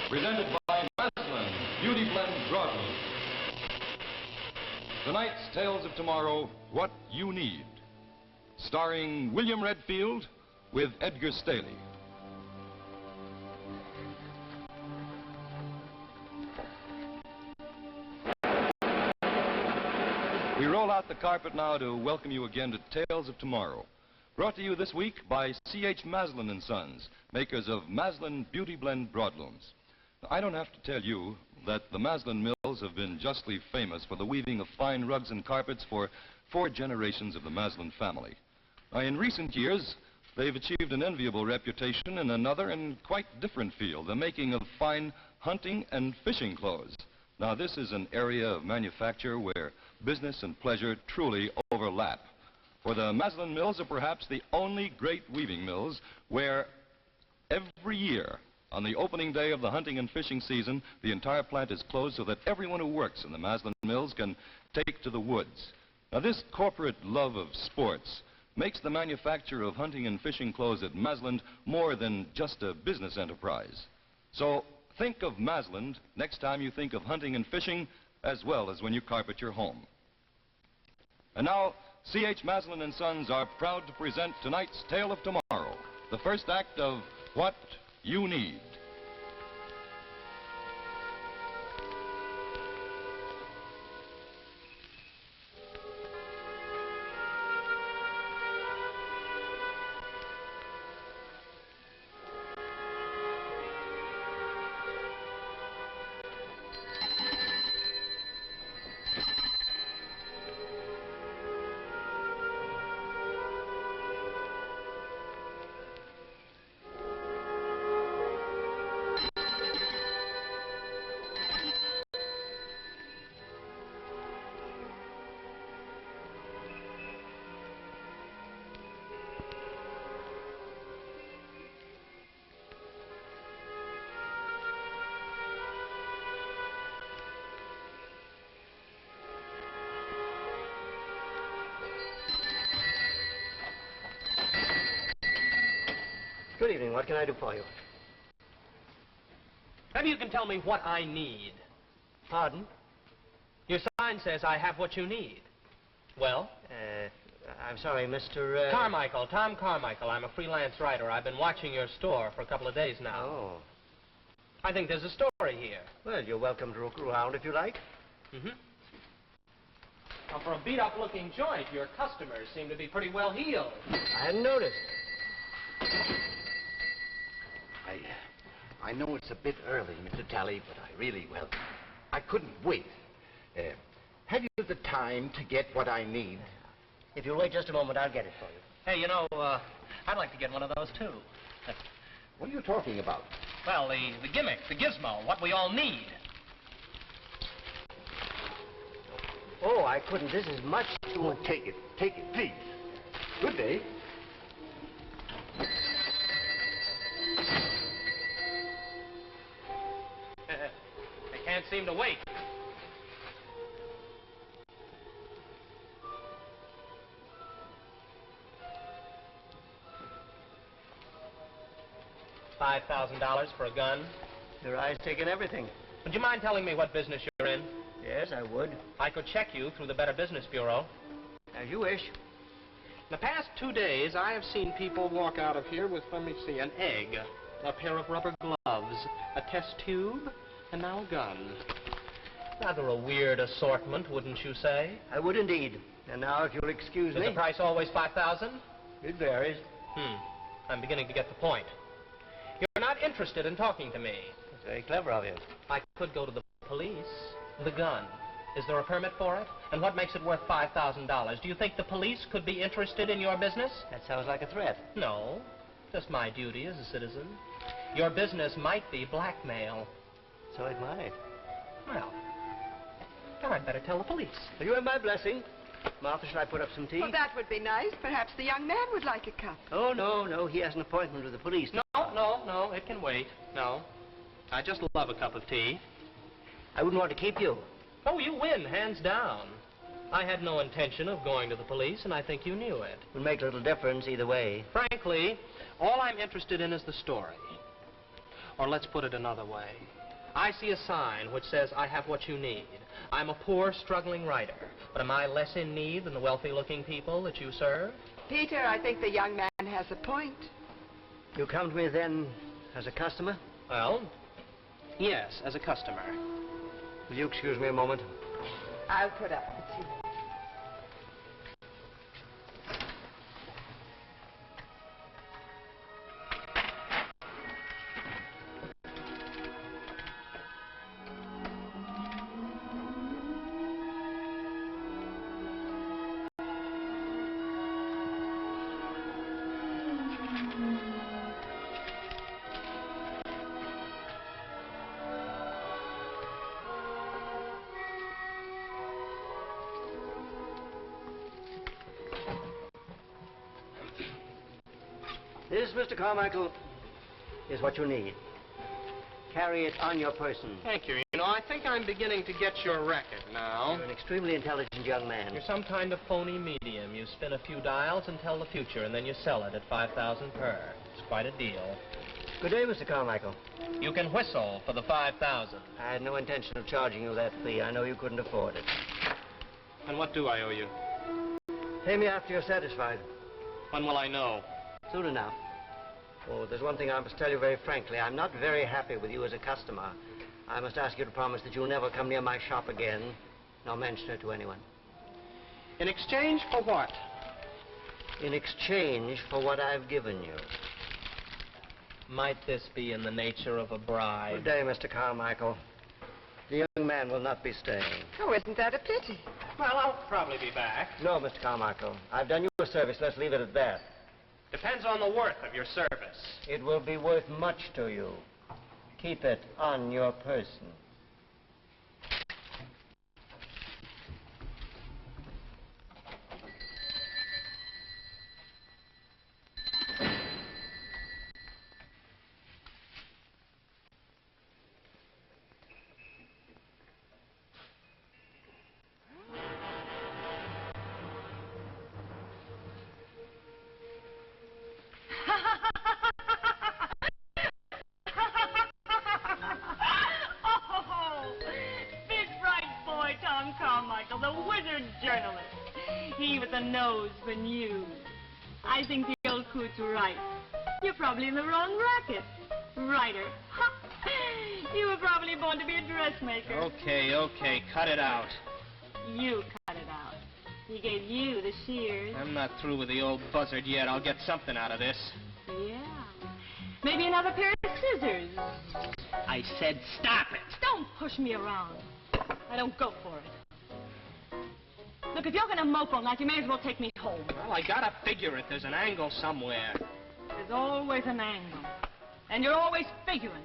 presented by Maslin Beauty Blend Broadloom. Tonight's Tales of Tomorrow, What You Need, starring William Redfield with Edgar Stehli. We roll out the carpet now to welcome you again to Tales of Tomorrow. Brought to you this week by C.H. Maslin & Sons, makers of Maslin Beauty Blend Broadlooms. Now, I don't have to tell you that the Maslin mills have been justly famous for the weaving of fine rugs and carpets for 4 generations of the Maslin family. Now, in recent years, they've achieved an enviable reputation in another and quite different field, the making of fine hunting and fishing clothes. Now, this is an area of manufacture where business and pleasure truly overlap. For the Maslin mills are perhaps the only great weaving mills where every year, on the opening day of the hunting and fishing season, the entire plant is closed so that everyone who works in the Maslin mills can take to the woods. Now, this corporate love of sports makes the manufacture of hunting and fishing clothes at Maslin more than just a business enterprise. So think of Maslin next time you think of hunting and fishing, as well as when you carpet your home. And now, C.H. Maslin & Sons are proud to present tonight's Tale of Tomorrow, the first act of What You Need. Good evening. What can I do for you? Maybe you can tell me what I need. Pardon? Your sign says I have what you need. Well? I'm sorry, Mr. Carmichael, Tom Carmichael. I'm a freelance writer. I've been watching your store for a couple of days now. Oh. I think there's a story here. Well, you're welcome to look around if you like. Mm-hmm. Now, for a beat-up-looking joint, your customers seem to be pretty well heeled. I hadn't noticed. I know it's a bit early, Mr. Talley, but I couldn't wait. Have you the time to get what I need? If you'll wait just a moment, I'll get it for you. Hey, you know, I'd like to get one of those, too. What are you talking about? Well, the gimmick, the gizmo, what we all need. Oh, I couldn't. This is much too... Oh, take it, please. Good day. I can't seem to wait. $5,000 for a gun. Your eyes taking everything. Would you mind telling me what business you're in? Yes, I would. I could check you through the Better Business Bureau. As you wish. In the past 2 days, I have seen people walk out of here with, let me see, an egg, a pair of rubber gloves, a test tube, and now a gun. Rather a weird assortment, wouldn't you say? I would indeed. And now, if you'll excuse me... Is the price always $5,000? It varies. I'm beginning to get the point. You're not interested in talking to me. It's very clever of you. I could go to the police. The gun. Is there a permit for it? And what makes it worth $5,000? Do you think the police could be interested in your business? That sounds like a threat. No. Just my duty as a citizen. Your business might be blackmail. So it might. Well, then I'd better tell the police. Well, you have my blessing. Martha, shall I put up some tea? Well, that would be nice. Perhaps the young man would like a cup. Oh, no. He has an appointment with the police. No. It can wait. No. I just love a cup of tea. I wouldn't want to keep you. Oh, you win, hands down. I had no intention of going to the police, and I think you knew it. It would make little difference either way. Frankly, all I'm interested in is the story. Or let's put it another way. I see a sign which says, I have what you need. I'm a poor, struggling writer, but am I less in need than the wealthy-looking people that you serve? Peter, I think the young man has a point. You come to me then as a customer? Well, yes, as a customer. Will you excuse me a moment? I'll put up with you. This, Mr. Carmichael, is what you need. Carry it on your person. Thank you. You know, I think I'm beginning to get your record now. You're an extremely intelligent young man. You're some kind of phony medium. You spin a few dials and tell the future, and then you sell it at 5,000 per. It's quite a deal. Good day, Mr. Carmichael. You can whistle for the 5,000. I had no intention of charging you that fee. I know you couldn't afford it. And what do I owe you? Pay me after you're satisfied. When will I know? Soon enough. Oh, there's one thing I must tell you very frankly. I'm not very happy with you as a customer. I must ask you to promise that you'll never come near my shop again, nor mention it to anyone. In exchange for what? In exchange for what I've given you. Might this be in the nature of a bribe? Good day, Mr. Carmichael. The young man will not be staying. Oh, isn't that a pity? Well, I'll probably be back. No, Mr. Carmichael. I've done you a service. Let's leave it at that. Depends on the worth of your service. It will be worth much to you. Keep it on your person. For news. I think the old coot's right. You're probably in the wrong racket. Writer. Ha! You were probably born to be a dressmaker. Okay, cut it out. You cut it out. He gave you the shears. I'm not through with the old buzzard yet. I'll get something out of this. Yeah. Maybe another pair of scissors. I said stop it. Don't push me around. I don't go for it. Look, if you're going to mope all night, you may as well take me home. Well, I gotta figure it. There's an angle somewhere. There's always an angle. And you're always figuring.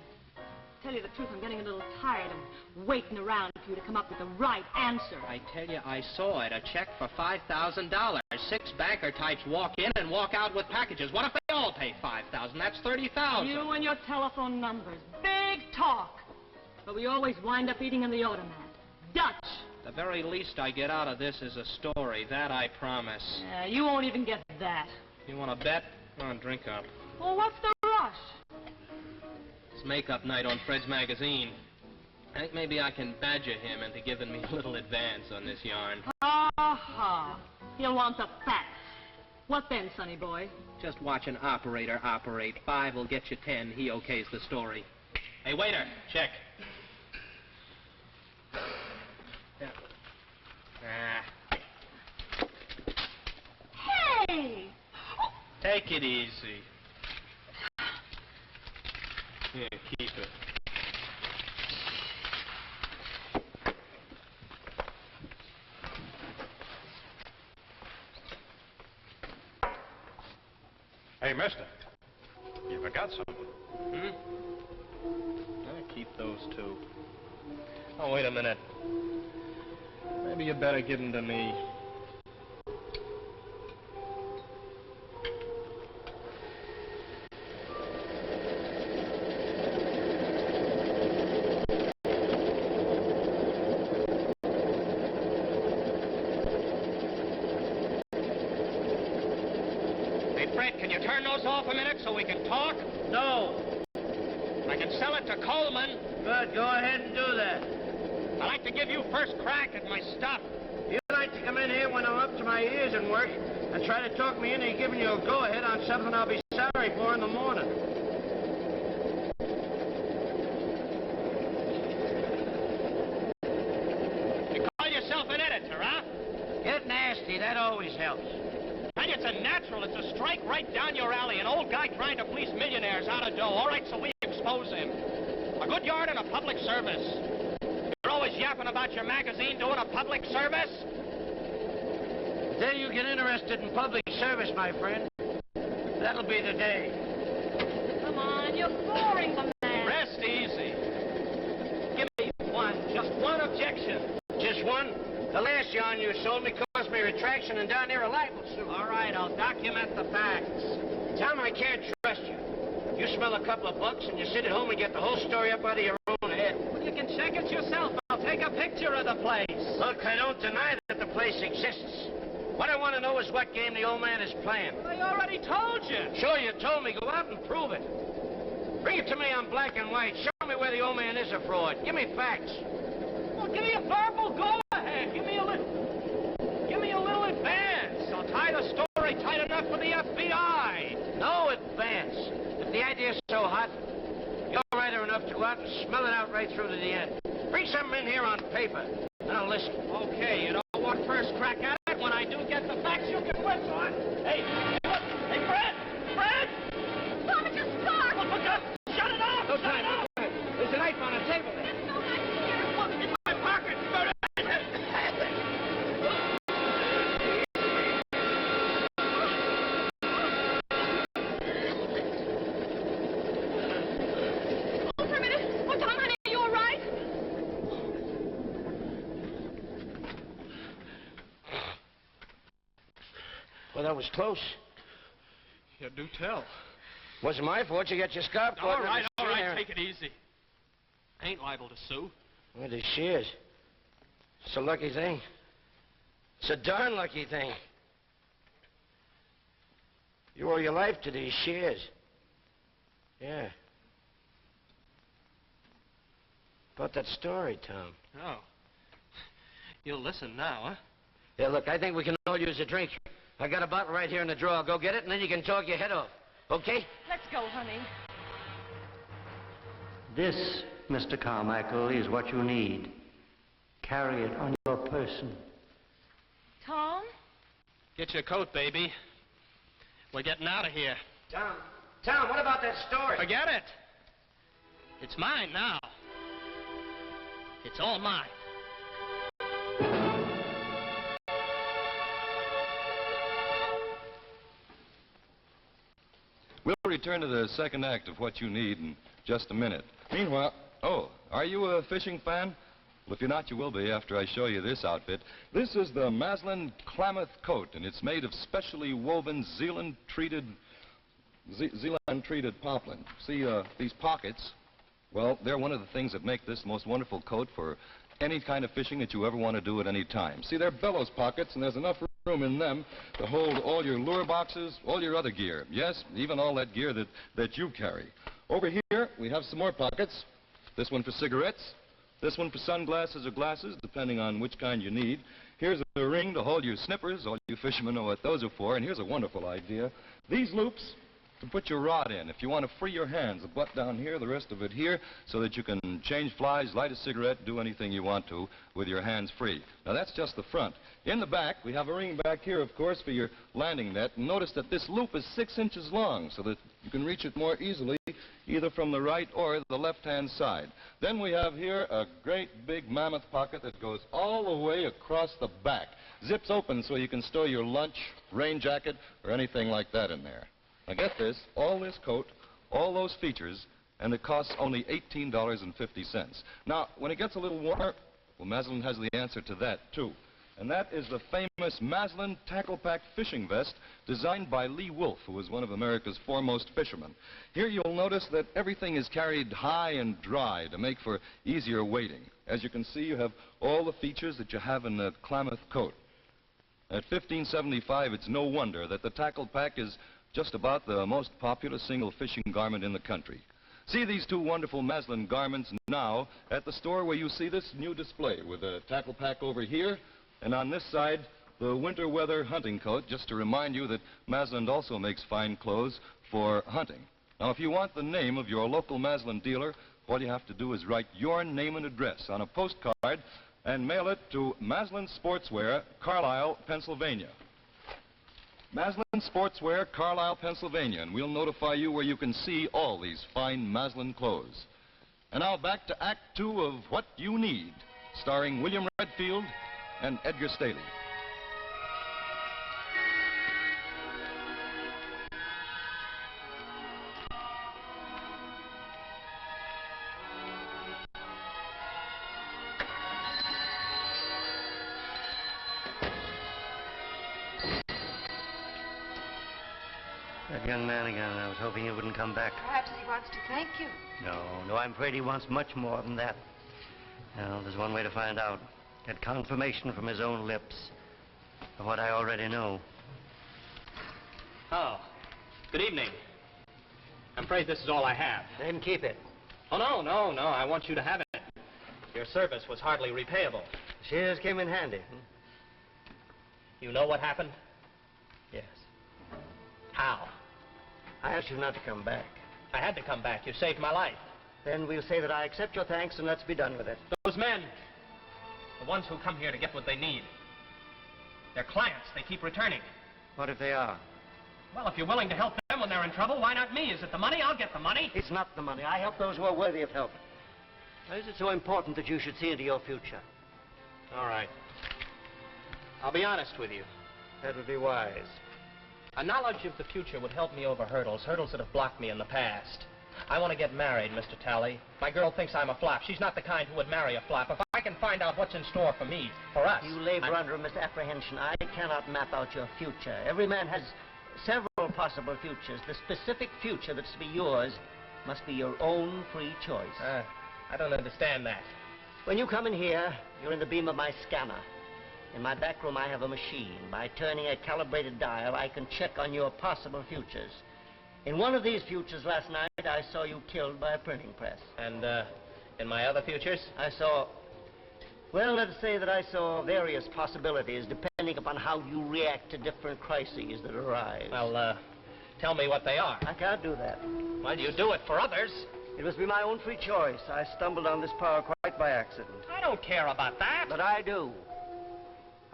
Tell you the truth, I'm getting a little tired of waiting around for you to come up with the right answer. I tell you, I saw it. A check for $5,000. 6 banker types walk in and walk out with packages. What if they all pay $5,000? That's $30,000. You and your telephone numbers. Big talk. But we always wind up eating in the automat. Dutch. The very least I get out of this is a story. That I promise. You won't even get that. You want to bet? Come on, drink up. Well, what's the rush? It's makeup night on Fred's magazine. I think maybe I can badger him into giving me a little advance on this yarn. Ha! He'll want the facts. What then, sonny boy? Just watch an operator operate. 5 will get you 10. He okays the story. Hey, waiter, check. Hey! Take it easy. Here, keep it. Hey, mister, you forgot something. I'll keep those 2. Oh, wait a minute. Maybe you better give them to me. Hey, Fred, can you turn those off a minute so we can talk? No. I can sell it to Coleman. Good, go ahead and do that. I'd like to give you first crack at my stuff. You like to come in here when I'm up to my ears in work and try to talk me into giving you a go-ahead on something I'll be sorry for in the morning. You call yourself an editor, huh? Get nasty, that always helps. And it's a natural. It's a strike right down your alley. An old guy trying to fleece millionaires out of dough. All right, so we expose him. A good yard and a public service. You're always yapping about your magazine doing a public service? The day you get interested in public service, my friend, that'll be the day. Come on, you're boring the man. Rest easy. Give me one, just one objection. Just one? The last yarn you sold me cost me retraction and down there a libel suit. All right, I'll document the facts. Tom, I can't trust you. You smell a couple of bucks and you sit at home and get the whole story up out of your own head. Well, you can check it yourself. I'll take a picture of the place. Look, I don't deny that the place exists. What I want to know is what game the old man is playing. I already told you. Sure, you told me. Go out and prove it. Bring it to me on black and white. Show me where the old man is a fraud. Give me facts. Well, give me a verbal go-ahead. Give me a little advance. I'll tie the story tight enough for the FBI. No advance. If the idea's so hot, you're writer enough to go out and smell it out right through to the end. Bring something in here on paper, and I'll listen. Okay, you don't want first crack at it. When I do get the facts, you can whip on. Hey, Fred! Fred! Stop it, you start! Well, look up! Shut it off! No time, no time. There's a knife on the table there. There's no knife here. Look, in my pocket! Hold for a minute. Oh, Tom, honey, are you all right? Well, that was close. You do tell. Wasn't my fault you got your scarf caught. All right, take it easy. I ain't liable to sue. Well, there she is. It's a lucky thing. It's a darn lucky thing. You owe your life to these shears. Yeah. About that story, Tom. Oh. You'll listen now, huh? Yeah, look, I think we can all use a drink. I got a bottle right here in the drawer. I'll go get it, and then you can talk your head off. Okay? Let's go, honey. This, Mr. Carmichael, is what you need. Carry it on your person. Tom? Get your coat, baby. We're getting out of here. Tom, what about that story? Forget it. It's mine now. It's all mine. We'll return to the second act of What You Need in just a minute. Meanwhile, are you a fishing fan? Well, if you're not, you will be after I show you this outfit. This is the Maslin Klamath coat, and it's made of specially woven Zealand-treated poplin. See, these pockets, well, they're one of the things that make this most wonderful coat for any kind of fishing that you ever want to do at any time. See, they're bellows pockets, and there's enough room in them to hold all your lure boxes, all your other gear. Yes, even all that gear that you carry. Over here, we have some more pockets. This one for cigarettes. This one for sunglasses or glasses, depending on which kind you need. Here's a ring to hold your snippers. All you fishermen know what those are for. And here's a wonderful idea. These loops to put your rod in. If you want to free your hands, the butt down here, the rest of it here, so that you can change flies, light a cigarette, do anything you want to with your hands free. Now, that's just the front. In the back, we have a ring back here, of course, for your landing net. And notice that this loop is 6 inches long, so that you can reach it more easily, either from the right or the left-hand side. Then we have here a great big mammoth pocket that goes all the way across the back. Zips open so you can store your lunch, rain jacket, or anything like that in there. Now get this, all this coat, all those features, and it costs only $18.50. Now, when it gets a little warmer, well, Maslin has the answer to that, too. And that is the famous Maslin Tackle Pack fishing vest designed by Lee Wolf, who was one of America's foremost fishermen. Here you'll notice that everything is carried high and dry to make for easier wading. As you can see, you have all the features that you have in the Klamath coat. At $15.75, it's no wonder that the Tackle Pack is just about the most popular single fishing garment in the country. See these two wonderful Maslin garments now at the store where you see this new display with a tackle pack over here, and on this side, the winter weather hunting coat, just to remind you that Maslin also makes fine clothes for hunting. Now, if you want the name of your local Maslin dealer, all you have to do is write your name and address on a postcard and mail it to Maslin Sportswear, Carlisle, Pennsylvania. Maslin Sportswear, Carlisle, Pennsylvania, and we'll notify you where you can see all these fine Maslin clothes. And now back to Act 2 of What You Need, starring William Redfield and Edgar Stehli. That young man again. I was hoping he wouldn't come back. Perhaps he wants to thank you. No, I'm afraid he wants much more than that. Well, there's one way to find out. Get confirmation from his own lips of what I already know. Oh, good evening. I'm afraid this is all I have. Let him keep it. Oh, no. I want you to have it. Your service was hardly repayable. Shears came in handy. You know what happened? Yes. How? I asked you not to come back. I had to come back. You saved my life. Then we'll say that I accept your thanks and let's be done with it. Those men, the ones who come here to get what they need, they're clients. They keep returning. What if they are? Well, if you're willing to help them when they're in trouble, why not me? Is it the money? I'll get the money. It's not the money. I help those who are worthy of help. Why is it so important that you should see into your future? All right. I'll be honest with you. That would be wise. A knowledge of the future would help me over hurdles that have blocked me in the past. I want to get married, Mr. Talley. My girl thinks I'm a flop. She's not the kind who would marry a flop. If I can find out what's in store for me, for us... You labor under a misapprehension. I cannot map out your future. Every man has several possible futures. The specific future that's to be yours must be your own free choice. I don't understand that. When you come in here, you're in the beam of my scanner. In my back room, I have a machine. By turning a calibrated dial, I can check on your possible futures. In one of these futures last night, I saw you killed by a printing press. And, in my other futures? I saw... Well, let's say that I saw various possibilities, depending upon how you react to different crises that arise. Well, tell me what they are. I can't do that. Why do you do it for others? It must be my own free choice. I stumbled on this power quite by accident. I don't care about that. But I do.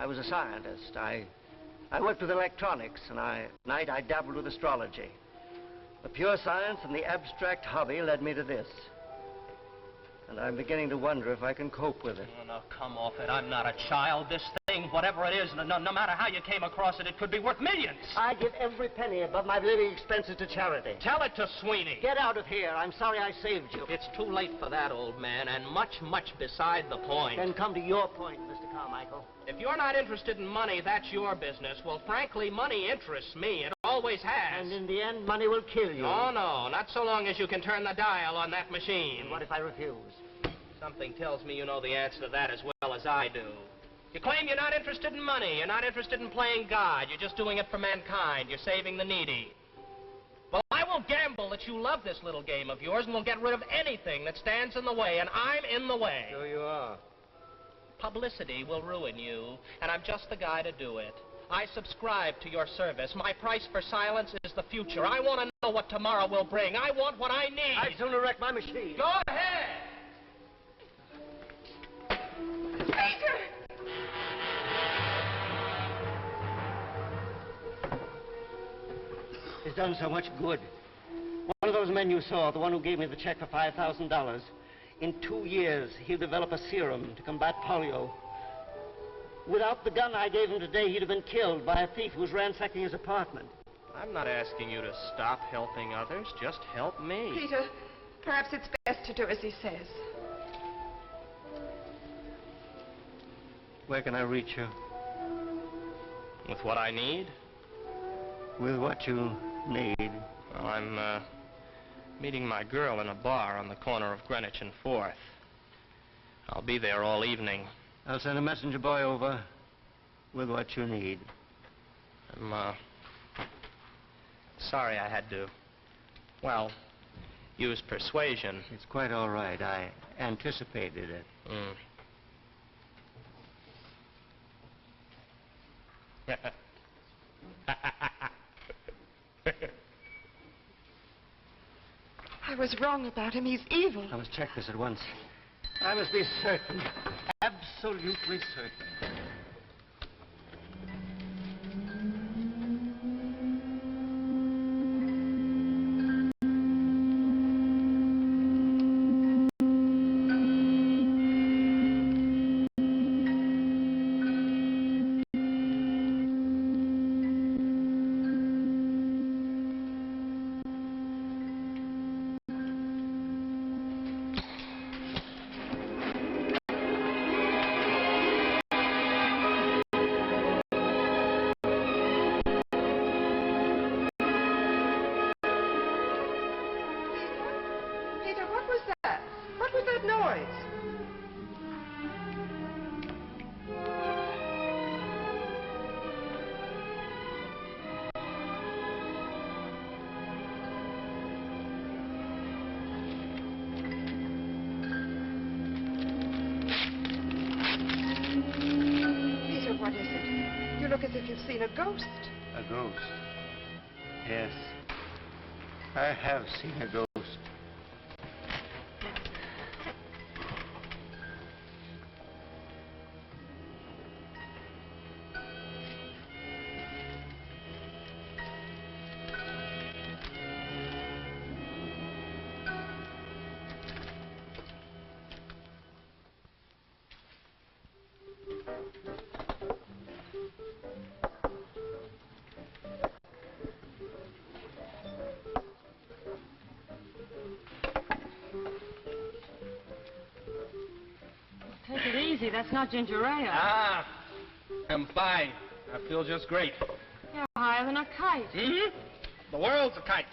I was a scientist. I worked with electronics, and at night I dabbled with astrology. The pure science and the abstract hobby led me to this. And I'm beginning to wonder if I can cope with it. Oh, no, come off it. I'm not a child. This thing, whatever it is, no matter how you came across it, it could be worth millions. I give every penny above my living expenses to charity. Tell it to Sweeney. Get out of here. I'm sorry I saved you. It's too late for that, old man, and much beside the point. Then come to your point, Mr. Carmichael. If you're not interested in money, that's your business. Well, frankly, money interests me. It always has. And in the end, money will kill you. Oh, no, not so long as you can turn the dial on that machine. And what if I refuse? Something tells me you know the answer to that as well as I do. You claim you're not interested in money. You're not interested in playing God. You're just doing it for mankind. You're saving the needy. Well, I will gamble that you love this little game of yours and will get rid of anything that stands in the way, and I'm in the way. So you are. Publicity will ruin you, and I'm just the guy to do it. I subscribe to your service. My price for silence is the future. I want to know what tomorrow will bring. I want what I need. I'd sooner wreck my machine. Go ahead! Peter! He's done so much good. One of those men you saw, the one who gave me the check for $5,000, in 2 years, he'll develop a serum to combat polio. Without the gun I gave him today, he'd have been killed by a thief who was ransacking his apartment. I'm not asking you to stop helping others. Just help me. Peter, perhaps it's best to do as he says. Where can I reach you? With what I need? With what you need. Well, I'm, meeting my girl in a bar on the corner of Greenwich and 4th. I'll be there all evening. I'll send a messenger boy over with what you need. I'm, sorry I had to... Well, use persuasion. It's quite all right. I anticipated it. I was wrong about him. He's evil. I must check this at once. I must be certain. Absolutely certain. Peter, what was that? What was that noise? Peter, what is it? You look as if you've seen a ghost. A ghost? Yes. I have seen a ghost. Take it easy. That's not ginger ale. Ah, I'm fine. I feel just great. You're higher than a kite. Mm-hmm. The world's a kite.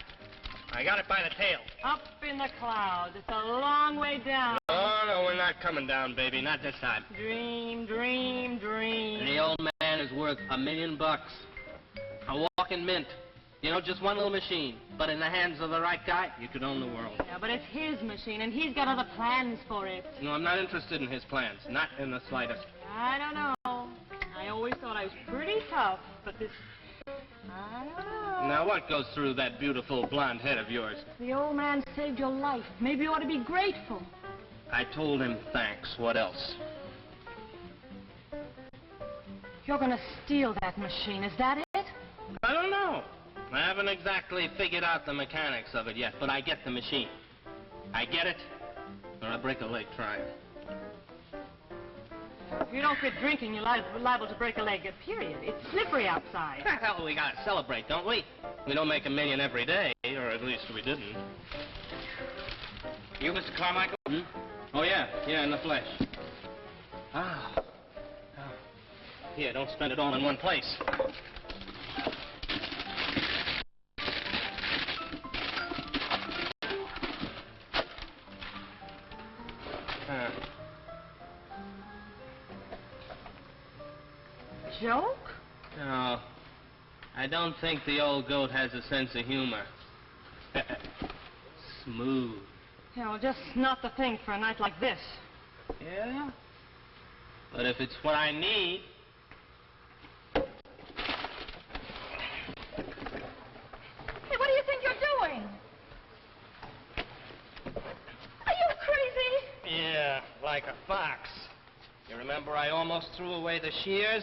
I got it by the tail. Up in the clouds. It's a long way down. Oh, no, we're not coming down, baby. Not this time. Dream, dream, dream. And the old man is worth $1 million. A walking mint. You know, just one little machine. But in the hands of the right guy, you could own the world. Yeah, but it's his machine, and he's got other plans for it. No, I'm not interested in his plans. Not in the slightest. I don't know. I always thought I was pretty tough, but this... I don't know. Now, what goes through that beautiful blonde head of yours? The old man saved your life. Maybe you ought to be grateful. I told him thanks. What else? You're gonna steal that machine, is that it? I don't know. I haven't exactly figured out the mechanics of it yet, but I get the machine. I get it, or I break a leg trying. If you don't quit drinking, you're liable to break a leg, period. It's slippery outside. Hell, we gotta celebrate, don't we? We don't make $1 million every day, or at least we didn't. You, Mr. Carmichael? Hmm? Oh, yeah, in the flesh. Ah. Here, don't spend it all in one place. Joke? No. I don't think the old goat has a sense of humor. Smooth. Yeah, well, just not the thing for a night like this. Yeah? But if it's what I need... Hey, what do you think you're doing? Are you crazy? Yeah, like a fox. You remember I almost threw away the shears?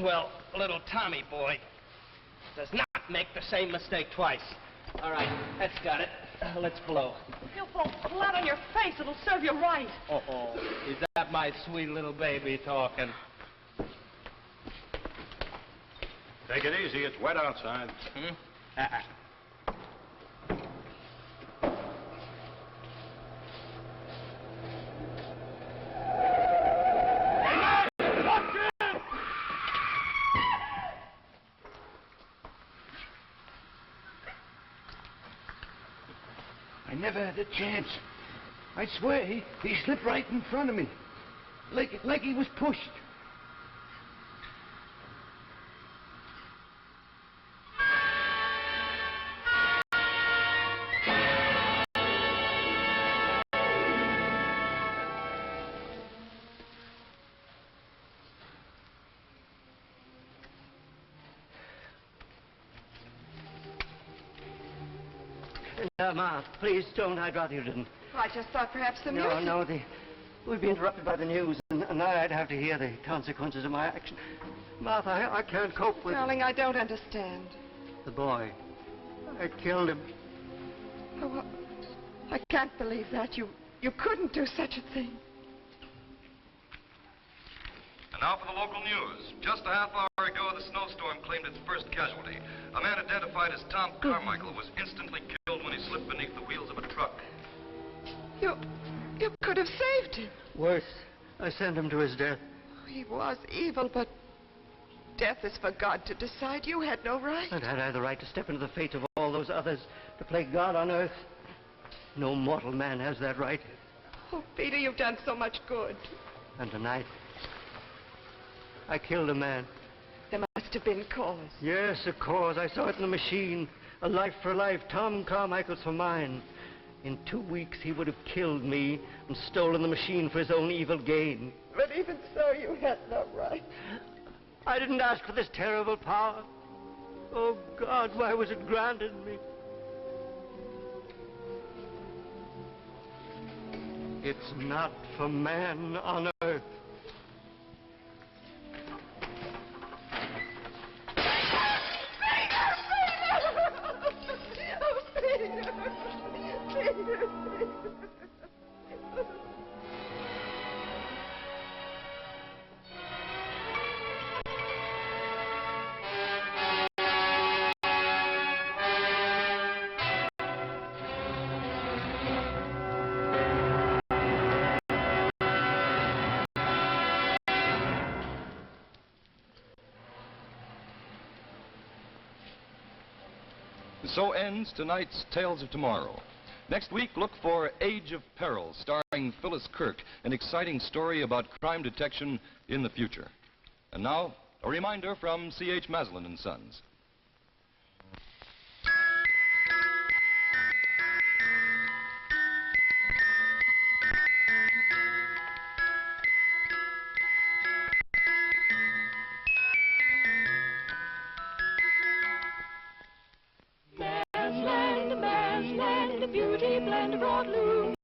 Well, little Tommy boy does not make the same mistake twice. All right, that's got it. Let's blow. You'll fall flat on your face. It'll serve you right. Oh, is that my sweet little baby talking? Take it easy. It's wet outside. I never had a chance. I swear, he slipped right in front of me. Like he was pushed. Ma, please don't. I'd rather you didn't. Oh, I just thought perhaps the music... No, we'd be interrupted by the news, and I'd have to hear the consequences of my action. Martha, I can't cope with... Darling, I don't understand. The boy. I killed him. Oh, well, I can't believe that. You couldn't do such a thing. And now for the local news. Just a half hour ago, the snowstorm claimed its first casualty. A man identified as Tom Carmichael was instantly killed when he slipped beneath the wheels of a truck. You could have saved him. Worse, I sent him to his death. He was evil, but death is for God to decide. You had no right. And had I the right to step into the fate of all those others, to play God on earth? No mortal man has that right. Oh, Peter, you've done so much good. And tonight, I killed a man. There must have been cause. Yes, a cause. I saw it in the machine. A life for life. Tom Carmichael's for mine. In 2 weeks, he would have killed me and stolen the machine for his own evil gain. But even so, you had no right. I didn't ask for this terrible power. Oh, God, why was it granted me? It's not for man on earth. So ends tonight's Tales of Tomorrow. Next week, look for Age of Peril, starring Phyllis Kirk, an exciting story about crime detection in the future. And now, a reminder from C.H. Maslin and Sons. Beauty blend broad loom,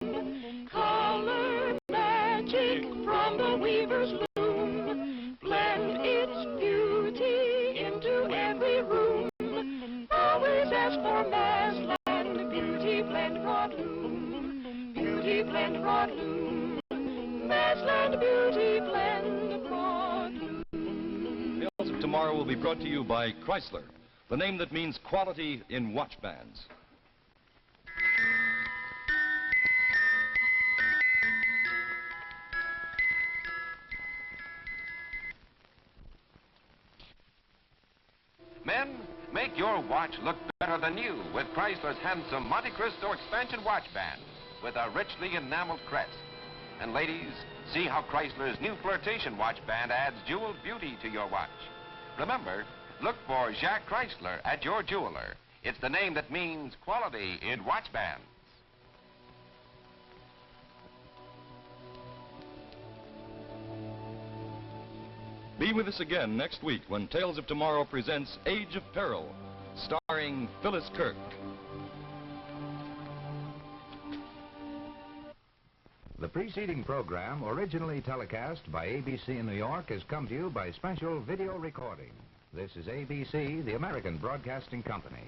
color magic from the weaver's loom. Blend its beauty into every room. Always ask for Masland Beauty blend broad loom. Beauty blend broad loom. Masland Beauty blend broad loom. Tales of Tomorrow will be brought to you by Chrysler, the name that means quality in watch bands. Men, make your watch look better than new with Chrysler's handsome Monte Cristo expansion watch band with a richly enameled crest. And ladies, see how Chrysler's new flirtation watch band adds jeweled beauty to your watch. Remember, look for Jacques Chrysler at your jeweler. It's the name that means quality in watch bands. Be with us again next week when Tales of Tomorrow presents Age of Peril, starring Phyllis Kirk. The preceding program, originally telecast by ABC in New York, has come to you by special video recording. This is ABC, the American Broadcasting Company.